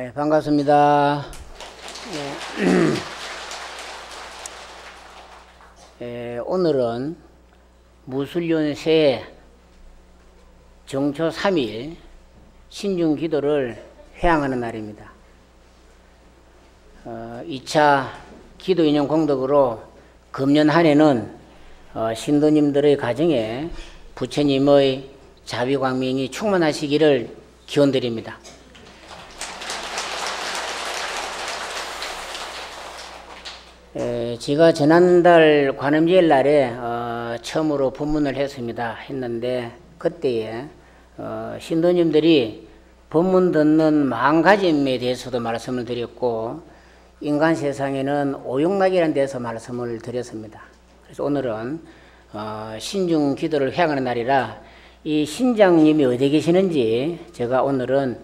네, 반갑습니다. 오늘은 무술년 새해 정초 3일 신중기도를 회항하는 날입니다. 2차 기도인용 공덕으로 금년 한 해는 신도님들의 가정에 부처님의 자비광명이 충만하시기를 기원드립니다. 제가 지난달 관음제일 날에 처음으로 법문을 했는데 그때에 신도님들이 법문 듣는 마음가짐에 대해서도 말씀을 드렸고 인간 세상에는 오용락이라는 데서 말씀을 드렸습니다. 그래서 오늘은 신중 기도를 회항하는 날이라 이 신장님이 어디 계시는지 제가 오늘은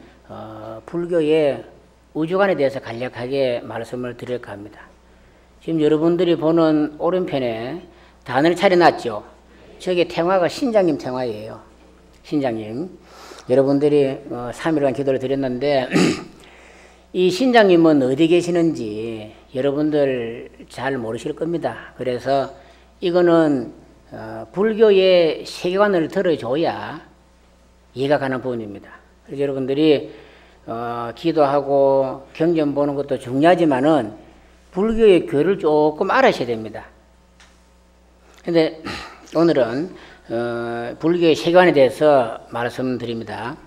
불교의 우주관에 대해서 간략하게 말씀을 드릴까 합니다. 지금 여러분들이 보는 오른편에 단을 차려놨죠. 저게 탱화가 신장님 탱화예요. 신장님. 여러분들이 3일간 기도를 드렸는데 이 신장님은 어디 계시는지 여러분들 잘 모르실 겁니다. 그래서 이거는 불교의 세계관을 들어줘야 이해가 가는 부분입니다. 그래서 여러분들이 기도하고 경전 보는 것도 중요하지만은 불교의 교를 조금 알아셔야 됩니다. 근데 오늘은 불교의 세계관에 대해서 말씀드립니다.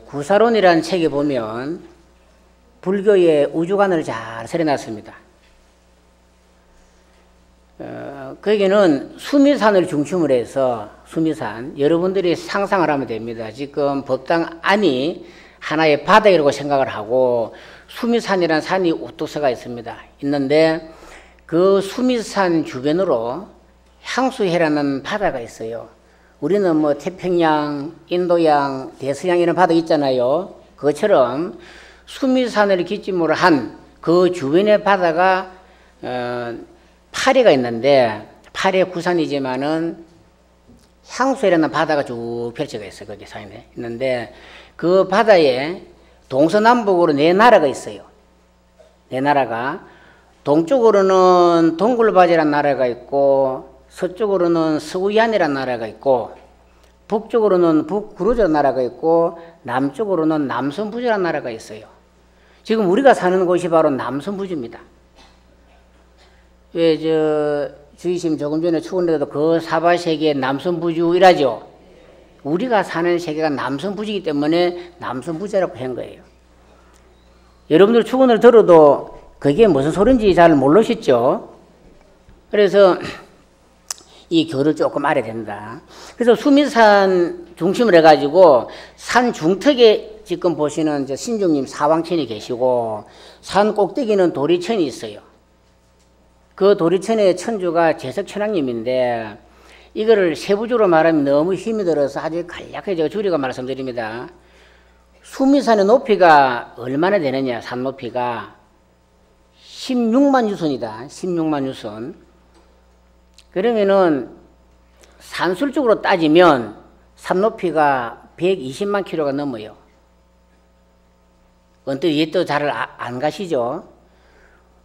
구사론이라는 책에 보면 불교의 우주관을 잘 설해놨습니다. 거기는 수미산을 중심으로 해서 수미산, 여러분들이 상상을 하면 됩니다. 지금 법당 안이 하나의 바다라고 생각을 하고 수미산이라는 산이 우뚝 서가 있는데 그 수미산 주변으로 향수해라는 바다가 있어요. 우리는 뭐 태평양, 인도양, 대서양 이런 바다 있잖아요. 그것처럼 수미산을 기점으로 한 그 주변의 바다가 파리가 있는데 파리의 구산이지만은 향수해라는 바다가 쭉 펼쳐져 있어요. 거기 산에 있는데 그 바다에 동서남북으로 네 나라가 있어요. 네 나라가 동쪽으로는 동굴바지라는 나라가 있고 서쪽으로는 서우얀이라는 나라가 있고 북쪽으로는 북구르조라는 나라가 있고 남쪽으로는 남선부주라는 나라가 있어요. 지금 우리가 사는 곳이 바로 남선부주입니다. 왜 주의심 조금 전에 추근데도 그 사바세계의 남선부주이라죠. 우리가 사는 세계가 남선부주이기 때문에 남선부주라고 한 거예요. 여러분들 추근을 들어도 그게 무슨 소린지 잘 모르시죠? 그래서 이 교를 조금 알아야 된다. 그래서 수미산 중심으로 해가지고 산 중턱에 지금 보시는 신중님 사왕천이 계시고 산 꼭대기는 도리천이 있어요. 그 도리천의 천주가 제석천왕님인데 이거를 세부적으로 말하면 너무 힘이 들어서 아주 간략하게 제가 줄여가 말씀드립니다. 수미산의 높이가 얼마나 되느냐, 산 높이가 16만 유선이다. 16만 유선. 그러면은 산술적으로 따지면 산 높이가 120만 킬로가 넘어요. 언뜻 이해도 잘 안 가시죠?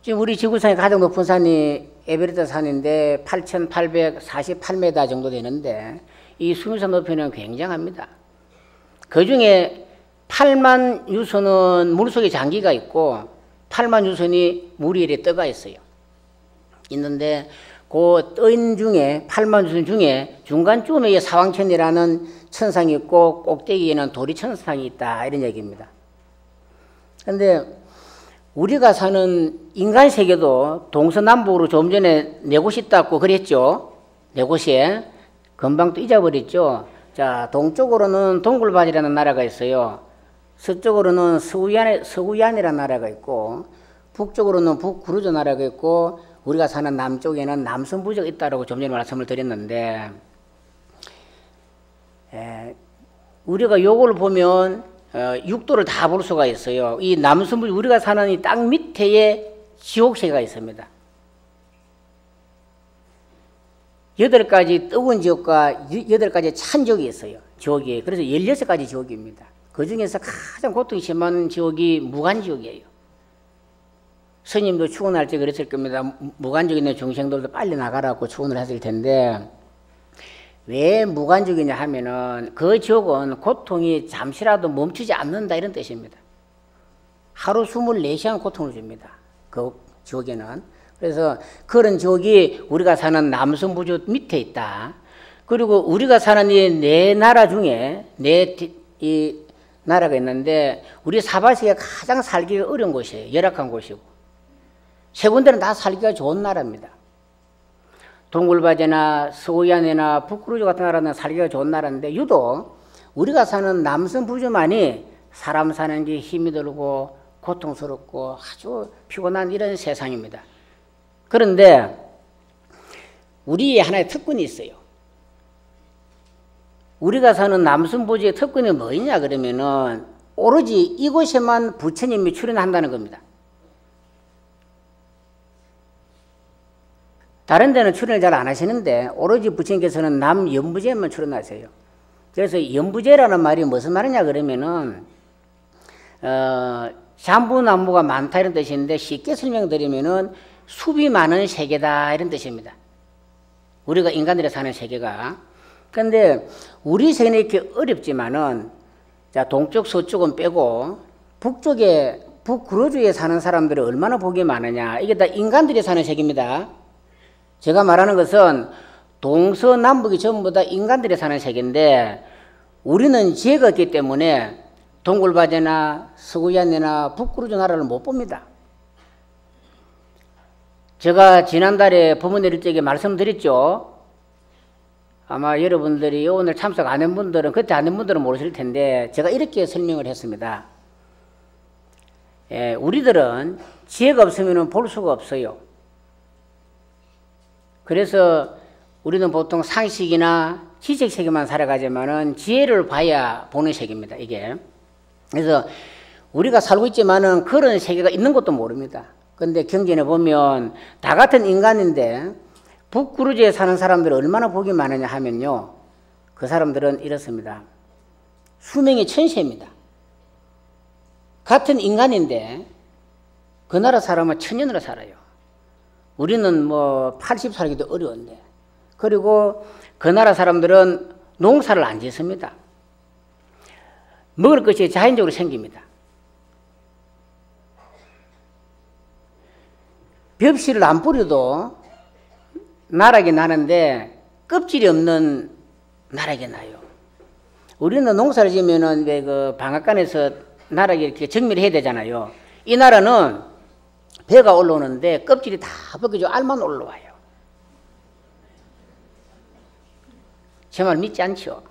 지금 우리 지구상에 가장 높은 산이 에베레스트 산인데 8,848m 정도 되는데 이 수미산 높이는 굉장합니다. 그 중에 8만 유선은 물속에 장기가 있고 8만 유선이 물 위에 떠가 있어요. 있는데 그 떠인 중에 8만 유선 중에 중간쯤에 사왕천이라는 천상이 있고 꼭대기에는 도리천상이 있다 이런 얘기입니다. 그런데 우리가 사는 인간 세계도 동서남북으로 좀 전에 네 곳이 있다고 그랬죠. 네 곳이 금방 또 잊어버렸죠. 자, 동쪽으로는 동굴바지라는 나라가 있어요. 서쪽으로는 서우얀이라는 나라가 있고 북쪽으로는 북구르조 나라가 있고 우리가 사는 남쪽에는 남선부주가 있다고 좀 전에 말씀을 드렸는데 우리가 요걸 보면 육도를 다 볼 수가 있어요. 이 남선부주 우리가 사는 이 땅 밑에에 지옥세계가 있습니다. 8가지 뜨거운 지옥과 8가지 찬 지옥이 있어요. 지옥이. 그래서 16가지 지옥입니다. 그 중에서 가장 고통이 심한 지옥이 무간지옥이에요. 스님도 추원할 때 그랬을 겁니다. 무간지옥에 있는 중생들도 빨리 나가라고 추원을 했을 텐데, 왜 무간지옥이냐 하면은 그 지옥은 고통이 잠시라도 멈추지 않는다 이런 뜻입니다. 하루 24시간 고통을 줍니다. 그 지옥에는. 그래서 그런 지옥이 우리가 사는 남성부주 밑에 있다. 그리고 우리가 사는 이 네 나라 중에 이 나라가 있는데 우리 사바세계가 가장 살기가 어려운 곳이에요. 열악한 곳이고. 세 군데는 다 살기가 좋은 나라입니다. 동굴바제나 스오얀이나 북구르주 같은 나라는 살기가 좋은 나라인데 유독 우리가 사는 남성부주만이 사람 사는 게 힘이 들고 고통스럽고 아주 피곤한 이런 세상입니다. 그런데 우리의 하나의 특권이 있어요. 우리가 사는 남성부주의 특권이 뭐냐 그러면은 오로지 이곳에만 부처님이 출연한다는 겁니다. 다른 데는 출연을 잘 안 하시는데 오로지 부처님께서는 남연부제에만 출연하세요. 그래서 연부제라는 말이 무슨 말이냐 그러면은 잠부나무가 많다 이런 뜻인데 쉽게 설명드리면은 숲이 많은 세계다 이런 뜻입니다. 우리가 인간들이 사는 세계가. 그런데 우리 세계는 이렇게 어렵지만은 자 동쪽 서쪽은 빼고 북쪽에 북구르주에 사는 사람들이 얼마나 복이 많으냐. 이게 다 인간들이 사는 세계입니다. 제가 말하는 것은 동서남북이 전부 다 인간들이 사는 세계인데 우리는 지혜가 없기 때문에 동굴바제나 서구얀이나 북구르주 나라를 못 봅니다. 제가 지난달에 법문 내릴 적에 말씀드렸죠. 아마 여러분들이 오늘 참석 안 한 분들은 그때 안 한 분들은 모르실 텐데 제가 이렇게 설명을 했습니다. 우리들은 지혜가 없으면 볼 수가 없어요. 그래서 우리는 보통 상식이나 지식 세계만 살아가지만은 지혜를 봐야 보는 세계입니다. 이게. 그래서 우리가 살고 있지만은 그런 세계가 있는 것도 모릅니다. 근데 경전에 보면 다 같은 인간인데 북구르주에 사는 사람들이 얼마나 복이 많으냐 하면요. 그 사람들은 이렇습니다. 수명이 천세입니다. 같은 인간인데 그 나라 사람은 천년으로 살아요. 우리는 뭐 80 살기도 어려운데. 그리고 그 나라 사람들은 농사를 안 짓습니다. 먹을 것이 자연적으로 생깁니다. 벽실을 안 뿌려도 나락이 나는데 껍질이 없는 나락이 나요. 우리는 농사를 지으면은 왜 그 방앗간에서 나락이 이렇게 정밀 해야 되잖아요. 이 나라는 배가 올라오는데 껍질이 다 벗겨지고 알만 올라와요. 제 말 믿지 않죠?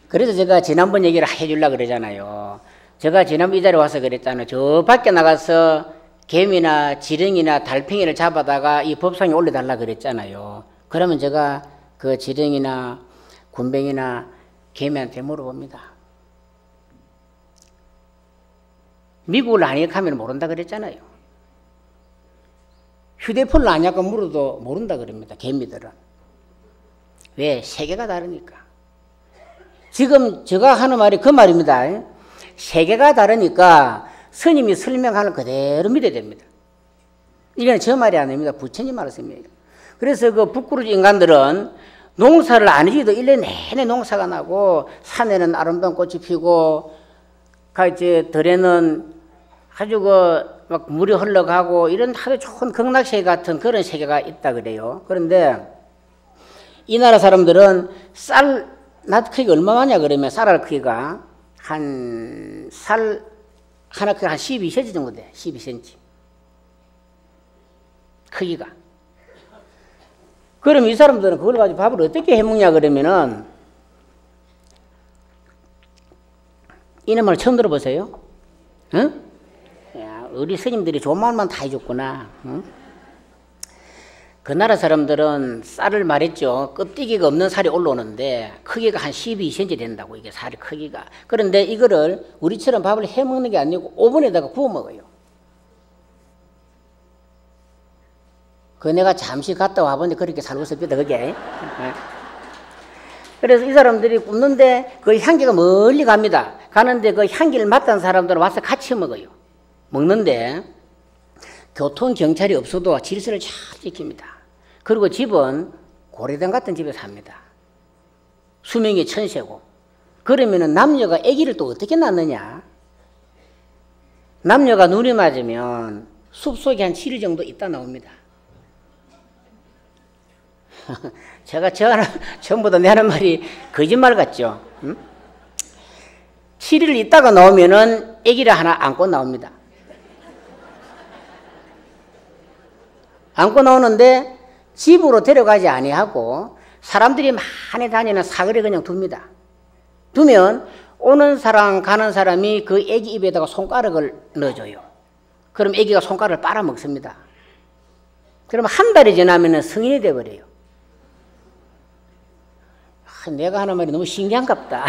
그래서 제가 지난번 얘기를 해주려고 그러잖아요. 제가 지난번 이 자리에 와서 그랬잖아요. 저 밖에 나가서 개미나 지렁이나 달팽이를 잡아다가 이 법상에 올려달라 그랬잖아요. 그러면 제가 그 지렁이나 굼벵이나 개미한테 물어봅니다. 미국을 아니하면 모른다 그랬잖아요. 휴대폰을 아냐고 물어도 모른다 그럽니다. 개미들은. 왜? 세계가 다르니까. 지금 제가 하는 말이 그 말입니다. 세계가 다르니까 스님이 설명하는 그대로 믿어야 됩니다. 이건 저 말이 아닙니다. 부처님 말씀이에요. 그래서 그 북구르주 인간들은 농사를 안 지어도 1년 내내 농사가 나고 산에는 아름다운 꽃이 피고 들에는 아주 막 물이 흘러가고 이런 아주 좋은 극락세계 같은 그런 세계가 있다 그래요. 그런데 이 나라 사람들은 낫 크기가 얼마냐 그러면 쌀알 크기가 한 살 하나 크기가 한 12cm 정도 돼. 12cm 크기가. 그럼 이 사람들은 그걸 가지고 밥을 어떻게 해먹냐 그러면은 이런 말 처음 들어보세요? 응? 야, 우리 스님들이 좋은 말만 다 해줬구나. 응? 그 나라 사람들은 쌀을 말했죠. 껍데기가 없는 살이 올라오는데 크기가 한 12cm 된다고 이게 살의 크기가. 그런데 이거를 우리처럼 밥을 해먹는 게 아니고 오븐에다가 구워 먹어요. 그 내가 잠시 갔다 와보는데 그렇게 살고 있었거든 그게. 그래서 이 사람들이 굽는데 그 향기가 멀리 갑니다. 가는데 그 향기를 맡은 사람들은 와서 같이 먹어요. 먹는데 교통경찰이 없어도 질서를 잘 지킵니다. 그리고 집은 고래당 같은 집에 삽니다. 수명이 천세고. 그러면은 남녀가 아기를 또 어떻게 낳느냐? 남녀가 눈이 맞으면 숲속에 한 7일 정도 있다 나옵니다. 제가 전보다 내 하는 말이 거짓말 같죠? 응? 7일 있다가 나오면은 아기를 하나 안고 나옵니다. 안고 나오는데 집으로 데려가지 아니하고 사람들이 많이 다니는 사거리에 그냥 둡니다. 두면 오는 사람 가는 사람이 그 아기 입에다가 손가락을 넣어줘요. 그럼 아기가 손가락을 빨아먹습니다. 그럼 한 달이 지나면 성인이 돼버려요. 내가 하는 말이 너무 신기한갑다.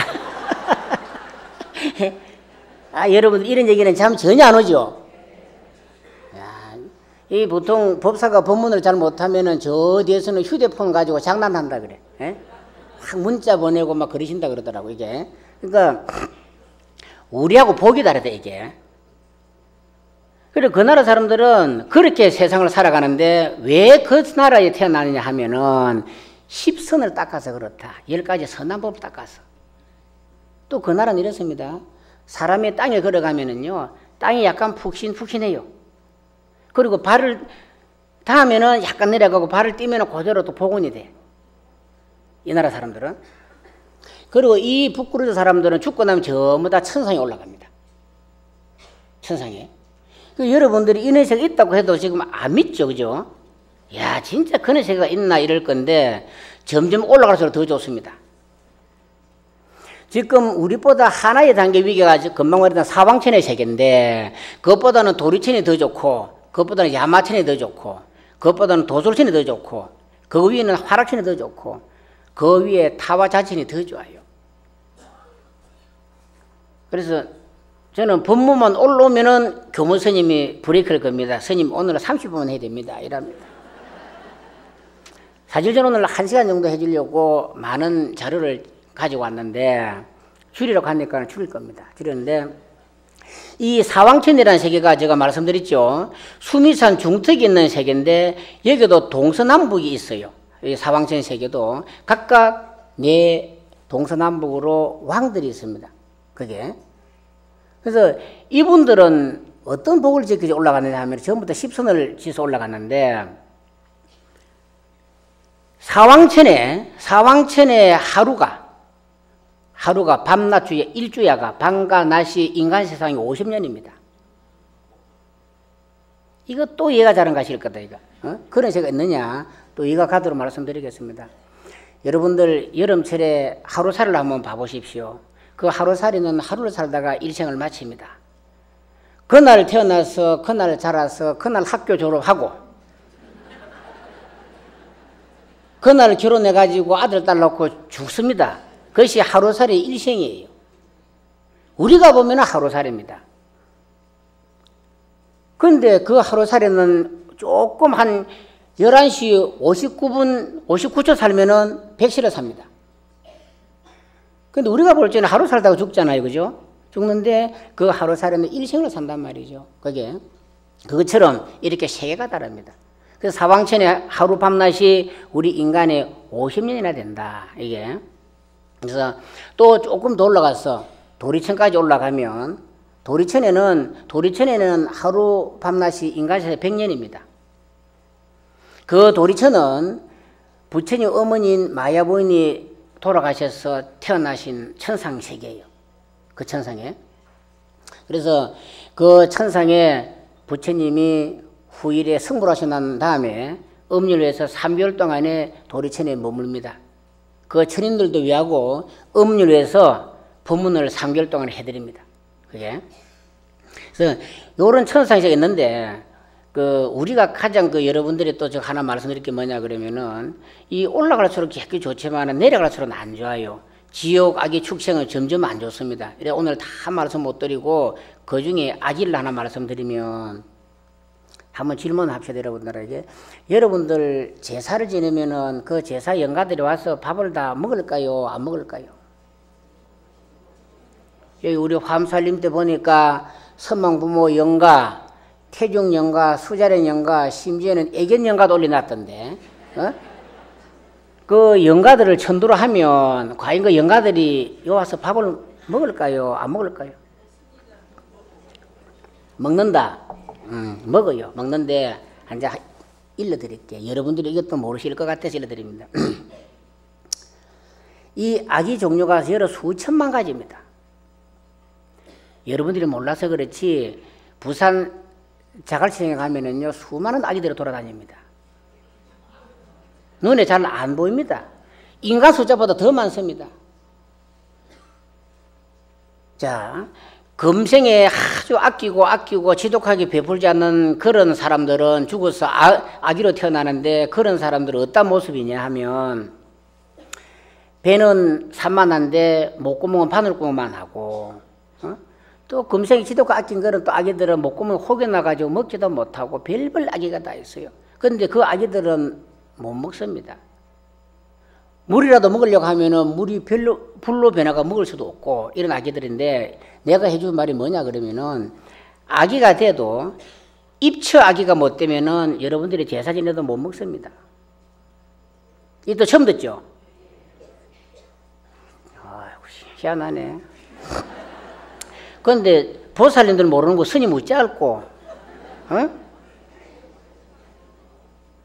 여러분들 이런 얘기는 참 전혀 안 오죠? 이 보통 법사가 법문을 잘 못하면은 저 뒤에서는 휴대폰 가지고 장난한다 그래. 막 문자 보내고 막 그러신다 그러더라고, 이게. 그러니까, 우리하고 복이 다르다, 이게. 그리고 그 나라 사람들은 그렇게 세상을 살아가는데 왜 그 나라에 태어나느냐 하면은 10선을 닦아서 그렇다. 10가지 선한 법을 닦아서. 또 그 나라는 이렇습니다. 사람이 땅에 걸어가면은요, 땅이 약간 푹신푹신해요. 그리고 발을 닿으면은 약간 내려가고 발을 띄면은 그대로 또 복원이 돼. 이 나라 사람들은. 그리고 이 북구르드 사람들은 죽고 나면 전부 다 천상에 올라갑니다. 천상에. 여러분들이 인해세가 있다고 해도 지금 안 믿죠, 그죠? 야, 진짜 근해세가 있나 이럴 건데 점점 올라갈수록 더 좋습니다. 지금 우리보다 하나의 단계 위계가 금방 말했던 사방천의 세계인데 그것보다는 도리천이 더 좋고 그것보다는 야마천이 더 좋고 그것보다는 도솔천이 더 좋고 그 위에는 화락천이 더 좋고 그 위에 타와자천이 더 좋아요. 그래서 저는 법문만 올라오면은 교무 스님이 브레이크를 겁니다. 스님 오늘은 30분만 해야 됩니다. 이랍니다. 사실 저는 오늘 1시간 정도 해주려고 많은 자료를 가지고 왔는데 줄이라고 하니까 줄일 겁니다. 줄였는데 이 사왕천이라는 세계가 제가 말씀드렸죠. 수미산 중턱에 있는 세계인데 여기도 동서남북이 있어요. 이 사왕천 세계도 각각 네 동서남북으로 왕들이 있습니다. 그게. 그래서 이분들은 어떤 복을 지키지 올라가느냐 하면 전부 다 10선을 지서 올라갔는데 사왕천의 하루가 밤낮주야 일주야가 밤과 낮이 인간 세상이 50년입니다. 이거 또 이해가 잘 안 가실 거다, 이거. 그런 세가 있느냐? 또 이해가 가도록 말씀드리겠습니다. 여러분들 여름철에 하루살이를 한번 봐보십시오. 그 하루살이는 하루를 살다가 일생을 마칩니다. 그날 태어나서, 그날 자라서, 그날 학교 졸업하고, 그날 결혼해가지고 아들, 딸 낳고 죽습니다. 그것이 하루살이 일생이에요. 우리가 보면 하루살이입니다. 그런데 그 하루살이는 조금 한 11시 59초 살면은 100시를 삽니다. 근데 우리가 볼 때는 하루 살다가 죽잖아요. 그죠? 죽는데 그 하루살이는 일생을 산단 말이죠. 그것처럼 이렇게 세계가 다릅니다. 그래서 사왕천의 하루 밤낮이 우리 인간의 50년이나 된다. 이게. 그래서 또 조금 더 올라가서 도리천까지 올라가면 도리천에는 하루 밤낮이 인간 세상 100년입니다. 그 도리천은 부처님 어머니인 마야부인이 돌아가셔서 태어나신 천상세계예요. 그 천상에. 그래서 그 천상에 부처님이 후일에 승불하시고 난 다음에 음률에서 3개월 동안에 도리천에 머뭅니다. 그 천인들도 위하고 음률에서 법문을 3개월 동안 해드립니다. 그게. 그래서 요런 천상세계가 있는데 우리가 가장 여러분들이 또 저 하나 말씀드릴 게 뭐냐 그러면은 이 올라갈수록 좋기 좋지만 내려갈수록 안 좋아요. 지옥, 악의 축생은 점점 안 좋습니다. 이래 오늘 다 말씀 못 드리고 그 중에 악의를 하나 말씀드리면 한번 질문합시다, 여러분들에게. 여러분들 제사를 지내면은 그 제사 영가들이 와서 밥을 다 먹을까요? 안 먹을까요? 여기 우리 화엄살림 때 보니까 선망부모 영가, 태중 영가, 수자령 영가, 심지어는 애견 영가도 올려놨던데, 그 영가들을 천도로 하면 과연 그 영가들이 요 와서 밥을 먹을까요? 안 먹을까요? 먹는다. 먹어요. 먹는데 이제 일러드릴게요. 여러분들이 이것도 모르실 것 같아서 일러드립니다. 이 아기 종류가 여러 수천만 가지입니다. 여러분들이 몰라서 그렇지 부산 자갈치장에 가면은요 수많은 아기들이 돌아다닙니다. 눈에 잘 안 보입니다. 인간 숫자보다 더 많습니다. 자, 금생에 아주 아끼고 지독하게 베풀지 않는 그런 사람들은 죽어서 아기로 태어나는데, 그런 사람들은 어떤 모습이냐 하면 배는 산만한데 목구멍은 바늘구멍만 하고, 또 금생에 지독하게 아낀 거는 또 아기들은 목구멍이 혹여나가지고 먹지도 못하고 별별 아기가 다 있어요. 그런데 그 아기들은 못 먹습니다. 물이라도 먹으려고 하면은 물이 불로 변화가 먹을 수도 없고 이런 아기들인데, 내가 해준 말이 뭐냐 그러면은 아기가 돼도 입처 아기가 못 되면은 여러분들이 제사 지내도 못 먹습니다. 이거 또 처음 듣죠? 아이고, 희한하네. 그런데 보살님들 모르는 거 스님 어찌 알고,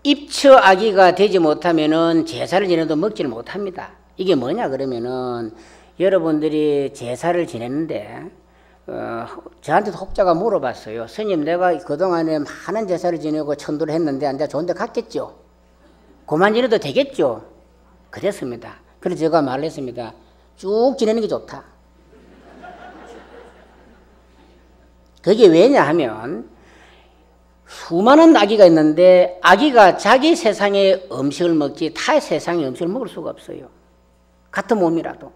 입처 아기가 되지 못하면은 제사를 지내도 먹지를 못합니다. 이게 뭐냐 그러면은 여러분들이 제사를 지냈는데 저한테도 혹자가 물어봤어요. 스님, 내가 그동안에 많은 제사를 지내고 천도를 했는데 이제 좋은 데 갔겠죠? 그만 지내도 되겠죠? 그랬습니다. 그래서 제가 말했습니다. 쭉 지내는 게 좋다. 그게 왜냐 하면 수많은 아기가 있는데 아기가 자기 세상의 음식을 먹지 타 세상의 음식을 먹을 수가 없어요. 같은 몸이라도.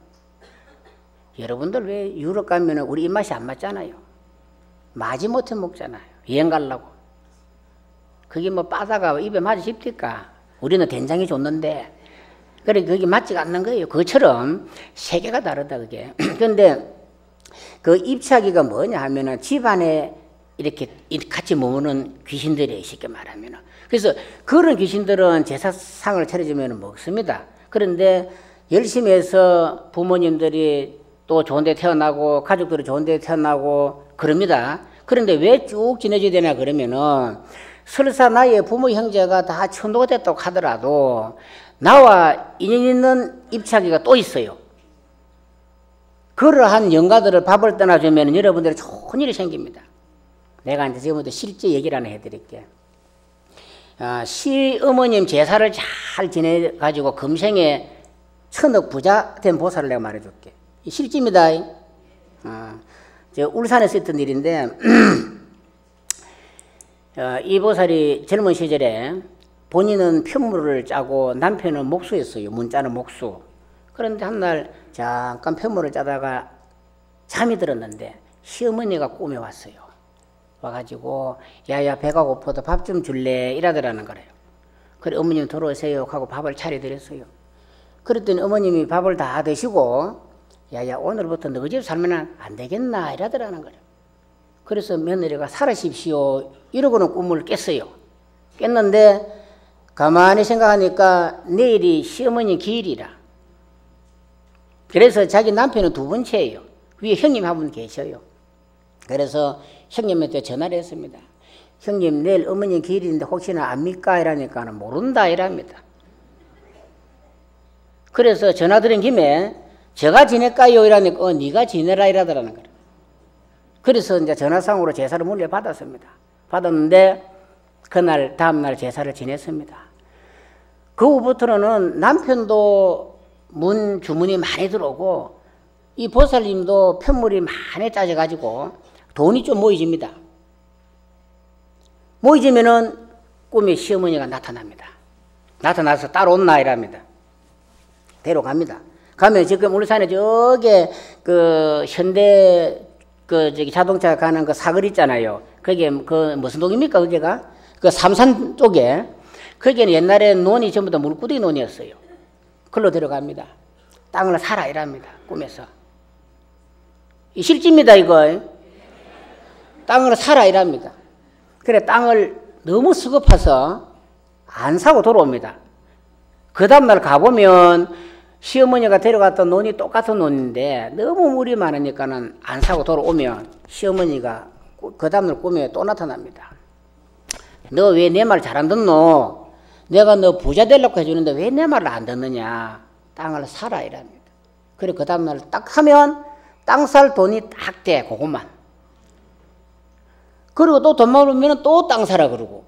여러분들 왜 유럽 가면 우리 입맛이 안 맞잖아요. 마지못해 먹잖아요. 여행 가려고. 그게 뭐 빠다가 입에 맞아 싶니까? 우리는 된장이 좋는데. 그래, 그게 맞지가 않는 거예요. 그것처럼 세계가 다르다, 그게. 그런데 그 입차기가 뭐냐 하면은 집안에 이렇게 같이 머무는 귀신들이 쉽게 말하면. 그래서 그런 귀신들은 제사상을 차려주면 먹습니다. 그런데 열심히 해서 부모님들이 또 좋은 데 태어나고 가족들이 좋은 데 태어나고 그럽니다. 그런데 왜 쭉 지내줘야 되나 그러면은 설사 나의 부모 형제가 다 천도가 됐다고 하더라도 나와 인연 있는 입차기가 또 있어요. 그러한 영가들을 밥을 떠나주면 여러분들이 좋은 일이 생깁니다. 내가 이제 지금부터 실제 얘기를 하나 해드릴게. 시어머님 제사를 잘 지내가지고 금생에 천억 부자 된 보살을 내가 말해줄게. 실제입니다. 저 울산에서 있던 일인데 이 보살이 젊은 시절에 본인은 편물을 짜고 남편은 목수였어요. 문자는 목수. 그런데 한날 잠깐 편물을 짜다가 잠이 들었는데 시어머니가 꿈에 왔어요. 와가지고 야야 배가 고파도 밥 좀 줄래 이러더라는 거래요. 그래 어머님 들어오세요 하고 밥을 차려드렸어요. 그랬더니 어머님이 밥을 다 드시고 야야 오늘부터 너희 집 살면 안 되겠나 이러더라는 거래요. 그래서 며느리가 살으십시오 이러고는 꿈을 깼어요. 깼는데 가만히 생각하니까 내일이 시어머니 기일이라. 그래서 자기 남편은 두 번째예요. 위에 형님 한 분 계셔요. 그래서 형님한테 전화를 했습니다. 형님 내일 어머니 기일인데 혹시나 압니까? 이러니까 모른다 이랍니다. 그래서 전화 드린 김에 제가 지낼까요? 이러니까 네가 지내라 이러더라는 거예요. 그래서 이제 전화상으로 제사를 물려받았습니다. 받았는데 그날 다음날 제사를 지냈습니다. 그 후부터는 남편도 문 주문이 많이 들어오고 이 보살님도 편물이 많이 짜져가지고 돈이 좀 모이집니다. 모이지면은 꿈에 시어머니가 나타납니다. 나타나서 따라온나 이랍니다. 데려갑니다. 가면 지금 울산에 저게 그 현대 그 저기 자동차 가는 그 사거리 있잖아요. 그게 그 무슨 동입니까 그게가? 그 삼산 쪽에 거기는 옛날에 논이 전부 다 물구덩이 논이었어요. 글로 들어갑니다. 땅을 사라 이랍니다. 꿈에서. 이 실제입니다 이거. 땅을 사라 이랍니다. 그래 땅을 너무 수급해서 안 사고 돌아옵니다. 그 다음날 가보면 시어머니가 데려갔던 논이 똑같은 논인데 너무 물이 많으니까는 안 사고 돌아오면 시어머니가 그 다음날 꿈에 또 나타납니다. 너 왜 내 말 잘 안 듣노? 내가 너 부자 되려고 해주는데 왜 내 말을 안 듣느냐? 땅을 사라 이랍니다. 그래 그 다음날 딱 하면 땅 살 돈이 딱 돼. 그것만. 그리고 또 돈 많으면 또 땅 사라 그러고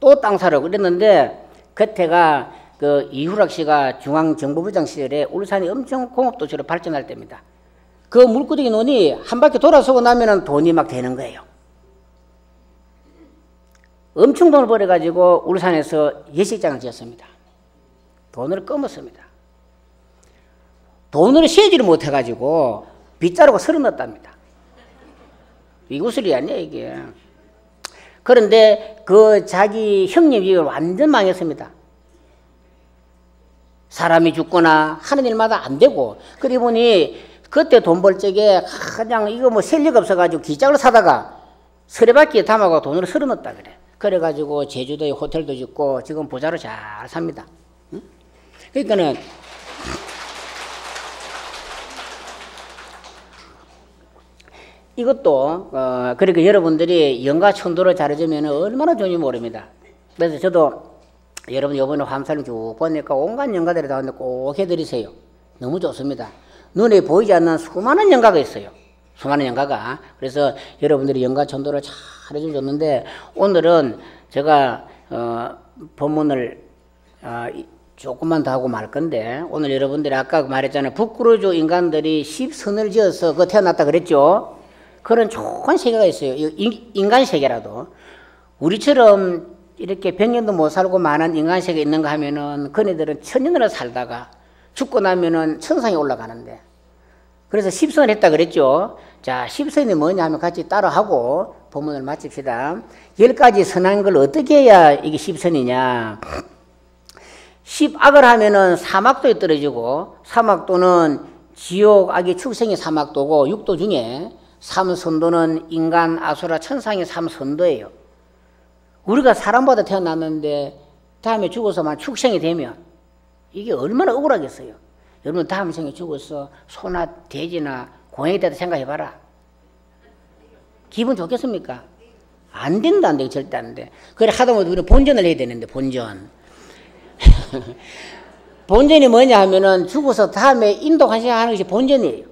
또 땅 사라 그랬는데 그때가 그 이후락 씨가 중앙정보부장 시절에 울산이 엄청 공업도시로 발전할 때입니다. 그 물구덩이 논이 한 바퀴 돌아서고 나면은 돈이 막 되는 거예요. 엄청 돈을 벌어가지고 울산에서 예식장을 지었습니다. 돈을 껌었습니다. 돈을 세지를 못해가지고 빗자루가 서른 넣었답니다. 이게 웃을 일이 아니야 이게. 그런데 그 자기 형님 이걸 완전 망했습니다. 사람이 죽거나 하는 일마다 안 되고 그러다 보니 그때 돈 벌 적에 그냥 이거 뭐 셀 리가 없어가지고 기장을 사다가 서래바퀴에 담아가 돈을 서른 넣었다 그래. 그래가지고 제주도에 호텔도 짓고 지금 부자로 잘 삽니다. 응? 그러니까는 이것도 그러니까 여러분들이 영가천도를 잘해주면 얼마나 좋은지 모릅니다. 그래서 저도 여러분 이번에 화엄사를 쭉 보니까 온갖 영가들이 다 왔는데 꼭 해드리세요. 너무 좋습니다. 눈에 보이지 않는 수많은 영가가 있어요. 수많은 영가가. 그래서 여러분들이 영가천도를 잘 해주면 좋는데 오늘은 제가 본문을 조금만 더 하고 말 건데 오늘 여러분들이 아까 말했잖아요. 북구르주 인간들이 10선을 지어서 그 태어났다 그랬죠. 그런 좋은 세계가 있어요. 인간 세계라도. 우리처럼 이렇게 100년도 못 살고 많은 인간 세계에 있는가 하면은 그네들은 1000년을 살다가 죽고 나면은 천상에 올라가는데. 그래서 10선을 했다 그랬죠. 자, 10선이 뭐냐 하면 같이 따라하고 본문을 마칩시다. 10가지 선한 걸 어떻게 해야 이게 10선이냐. 10악을 하면은 사막도에 떨어지고 사막도는 지옥, 악의 축생이 사막도고 6도 중에 3선도는 인간, 아수라, 천상의 3선도예요. 우리가 사람보다 태어났는데 다음에 죽어서만 축생이 되면 이게 얼마나 억울하겠어요. 여러분 다음 생에 죽어서 소나 돼지나 고양이 때도 생각해봐라. 기분 좋겠습니까? 안 된다, 안 돼. 절대 안 돼. 그래 하다못해 우리는 본전을 해야 되는데 본전. 본전이 뭐냐 하면은 죽어서 다음에 인도환생하는 것이 본전이에요.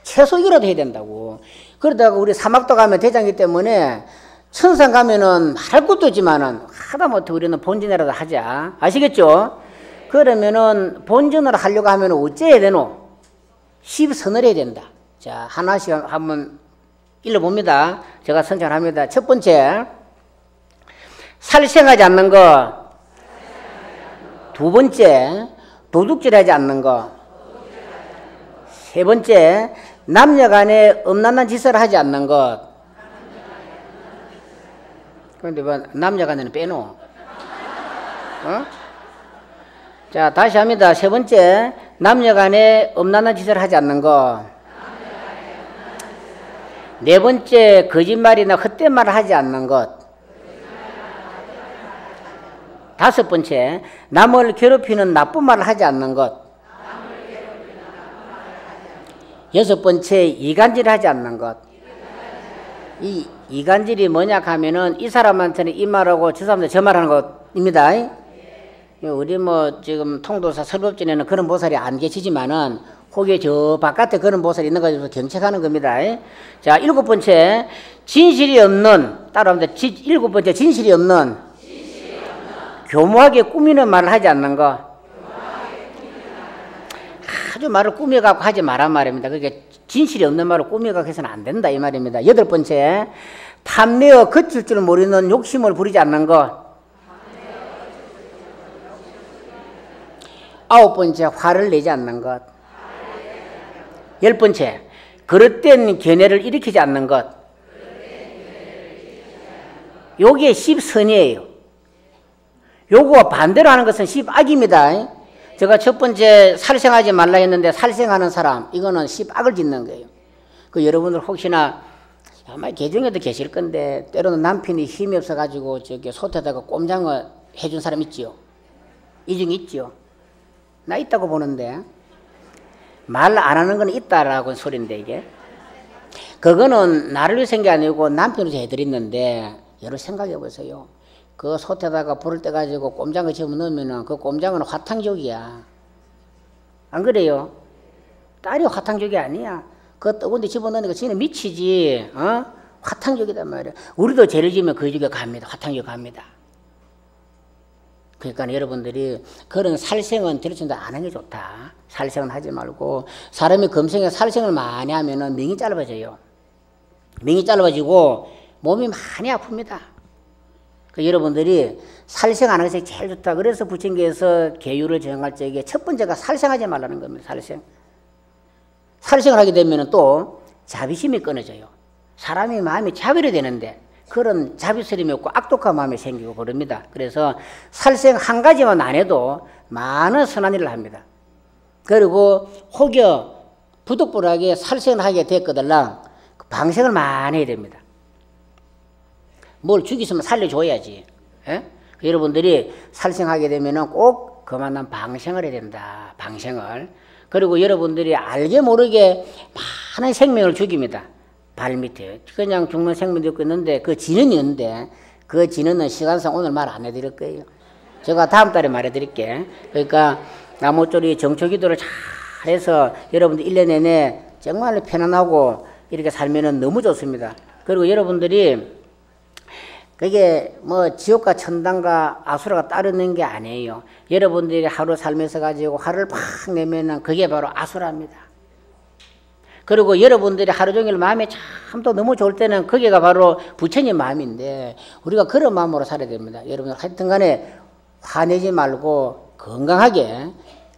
최소 이거라도 해야 된다고. 그러다가 우리 사막도 가면 대장이기 때문에 천상 가면은 할 것도 없지만은 하다못해 우리는 본전이라도 하자. 아시겠죠? 그러면은 본전을 하려고 하면 어째야 되노? 10선을 해야 된다. 자, 하나씩 한번 읽어봅니다. 제가 선창합니다. 첫 번째, 살생하지 않는 것. 두 번째, 도둑질하지 않는 것. 세 번째, 남녀간에 음란한 짓을 하지 않는 것. 그런데 뭐 남녀간에는 빼놓. 어? 자, 다시 합니다. 세 번째, 남녀간에 음란한 짓을 하지 않는 것. 네 번째, 거짓말이나 헛된 말을 하지 않는 것. 다섯 번째, 남을 괴롭히는 나쁜 말을 하지 않는 것. 여섯 번째, 이간질을 하지 않는 것. 이 이간질이 뭐냐 하면은 이 사람한테는 이 말하고 저 사람한테 저 말하는 것입니다. 우리 뭐 지금 통도사 설법전에는 그런 보살이 안 계시지만은 거기에 저 바깥에 그런 보살이 있는 거에서 경책하는 겁니다. 자, 일곱 번째, 진실이 없는, 따라합니다. 일곱 번째, 진실이 없는, 교모하게 꾸미는 말을 하지 않는 거. 아주 말을 꾸며갖고 하지 말란 말입니다. 그게 진실이 없는 말을 꾸며갖고 해서는 안 된다 이 말입니다. 여덟 번째, 탐내어 거칠 줄 모르는 욕심을 부리지 않는 것. 아홉 번째, 화를 내지 않는 것. 열 번째, 그릇된 견해를 일으키지 않는 것. 요게 십선이에요. 요거 반대로 하는 것은 십악입니다. 제가 첫 번째 살생하지 말라 했는데 살생하는 사람, 이거는 십악을 짓는 거예요. 그 여러분들 혹시나 아마 개중에도 계실 건데 때로는 남편이 힘이 없어가지고 저기 솥에다가 꼼장어 해준 사람 있지요. 이 중에 있지요. 나 있다고 보는데 말 안 하는 건 있다라고 소리인데 이게 그거는 나를 위해서 한 게 아니고 남편이 해드렸는데 여러분 생각해 보세요. 그 솥에다가 불을 떼가지고 꼼장어 집어넣으면 그 꼼장어는 화탕족이야. 안 그래요? 딸이 화탕족이 아니야. 그 뜨거운 데 집어넣으니까 지는 미치지. 화탕족이단 말이야. 우리도 죄를 지으면 그 집에 갑니다. 화탕족 갑니다. 그러니까 여러분들이 그런 살생은 들으신다 안 하는 게 좋다. 살생은 하지 말고 사람이 금생에 살생을 많이 하면은 명이 짧아져요. 명이 짧아지고 몸이 많이 아픕니다. 그 여러분들이 살생 안 하는 것이 제일 좋다. 그래서 부처님께서 계율을 정할 적에 첫 번째가 살생하지 말라는 겁니다. 살생. 살생을 하게 되면 또 자비심이 끊어져요. 사람이 마음이 자비로 되는데 그런 자비스러움이 없고 악독한 마음이 생기고 그럽니다. 그래서 살생 한 가지만 안 해도 많은 선한 일을 합니다. 그리고 혹여 부득불하게 살생을 하게 됐거들랑 방생을 많이 해야 됩니다. 뭘 죽이시면 살려줘야지. 예? 여러분들이 살생하게 되면 꼭 그만한 방생을 해야 된다. 방생을. 그리고 여러분들이 알게 모르게 많은 생명을 죽입니다. 발 밑에. 그냥 죽는 생명도 있는데 그 진원이 있는데 그 진원은 시간상 오늘 말 안 해드릴 거예요. 제가 다음 달에 말해드릴게. 그러니까 나무쪼리 정초기도를 잘 해서 여러분들 1년 내내 정말 편안하고 이렇게 살면은 너무 좋습니다. 그리고 여러분들이 그게 뭐 지옥과 천당과 아수라가 따르는 게 아니에요. 여러분들이 하루 살면서 가지고 화를 팍 내면은 그게 바로 아수라입니다. 그리고 여러분들이 하루 종일 마음이 참 또 너무 좋을 때는 그게가 바로 부처님 마음인데 우리가 그런 마음으로 살아야 됩니다. 여러분들 하여튼 간에 화내지 말고 건강하게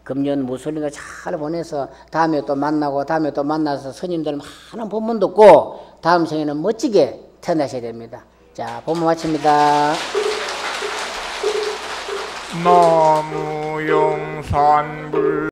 금년 무술인가 잘 보내서 다음에 또 만나고 다음에 또 만나서 스님들 많은 법문 듣고 다음 생에는 멋지게 태어나셔야 됩니다. 자, 법문 마칩니다. 나무 영산불